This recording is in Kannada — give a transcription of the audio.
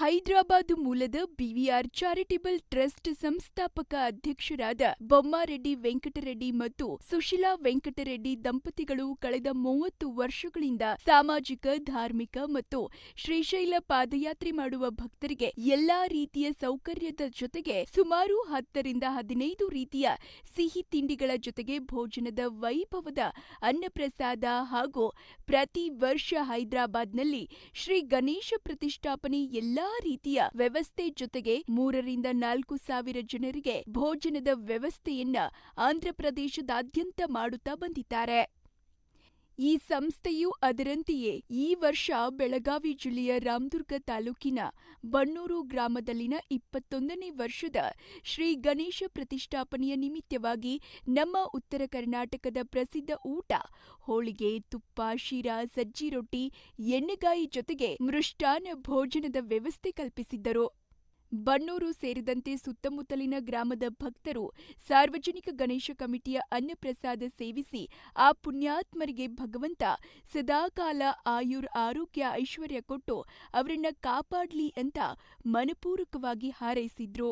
ಹೈದರಾಬಾದ್ ಮೂಲದ ಬಿವಿಆರ್ ಚಾರಿಟಬಲ್ ಟ್ರಸ್ಟ್ ಸಂಸ್ಥಾಪಕ ಅಧ್ಯಕ್ಷರಾದ ಬೊಮ್ಮಾರೆಡ್ಡಿ ವೆಂಕಟರೆಡ್ಡಿ ಮತ್ತು ಸುಶೀಲಾ ವೆಂಕಟರೆಡ್ಡಿ ದಂಪತಿಗಳು ಕಳೆದ 30 ವರ್ಷಗಳಿಂದ ಸಾಮಾಜಿಕ, ಧಾರ್ಮಿಕ ಮತ್ತು ಶ್ರೀಶೈಲ ಪಾದಯಾತ್ರೆ ಮಾಡುವ ಭಕ್ತರಿಗೆ ಎಲ್ಲಾ ರೀತಿಯ ಸೌಕರ್ಯದ ಜೊತೆಗೆ ಸುಮಾರು 10 ರಿಂದ 15 ರೀತಿಯ ಸಿಹಿ ತಿಂಡಿಗಳ ಜೊತೆಗೆ ಭೋಜನದ ವೈಭವದ ಅನ್ನಪ್ರಸಾದ ಹಾಗೂ ಪ್ರತಿ ವರ್ಷ ಹೈದರಾಬಾದ್ನಲ್ಲಿ ಶ್ರೀ ಗಣೇಶ ಪ್ರತಿಷ್ಠಾಪನೆ ಎಲ್ಲಾ ರೀತಿಯ ವ್ಯವಸ್ಥೆ ಜೊತೆಗೆ 3 ರಿಂದ 4 ಸಾವಿರ ಜನರಿಗೆ ಭೋಜನದ ವ್ಯವಸ್ಥೆಯನ್ನ ಆಂಧ್ರಪ್ರದೇಶದಾದ್ಯಂತ ಮಾಡುತ್ತಾ ಬಂದಿದ್ದಾರೆ. ಈ ಸಂಸ್ಥೆಯು ಅದರಂತೆಯೇ ಈ ವರ್ಷ ಬೆಳಗಾವಿ ಜಿಲ್ಲೆಯ ರಾಮದುರ್ಗ ತಾಲೂಕಿನ ಬಣ್ಣೂರು ಗ್ರಾಮದಲ್ಲಿನ 21ನೇ ವರ್ಷದ ಶ್ರೀ ಗಣೇಶ ಪ್ರತಿಷ್ಠಾಪನೆಯ ನಿಮಿತ್ತವಾಗಿ ನಮ್ಮ ಉತ್ತರ ಕರ್ನಾಟಕದ ಪ್ರಸಿದ್ಧ ಊಟ ಹೋಳಿಗೆ, ತುಪ್ಪ, ಶಿರಾ, ಸಜ್ಜಿ ರೊಟ್ಟಿ, ಎಣ್ಣೆಗಾಯಿ ಜೊತೆಗೆ ಮೃಷ್ಟಾನ್ನ ಭೋಜನದ ವ್ಯವಸ್ಥೆ ಕಲ್ಪಿಸಿದ್ದರು. ಬಣ್ಣೂರು ಸೇರಿದಂತೆ ಸುತ್ತಮುತ್ತಲಿನ ಗ್ರಾಮದ ಭಕ್ತರು ಸಾರ್ವಜನಿಕ ಗಣೇಶ ಕಮಿಟಿಯ ಅನ್ನಪ್ರಸಾದ ಸೇವಿಸಿ ಆ ಪುಣ್ಯಾತ್ಮರಿಗೆ ಭಗವಂತ ಸದಾಕಾಲ ಆರೋಗ್ಯ, ಐಶ್ವರ್ಯ ಕೊಟ್ಟು ಅವರನ್ನ ಕಾಪಾಡ್ಲಿ ಅಂತ ಮನಪೂರ್ವಕವಾಗಿ ಹಾರೈಸಿದ್ರು.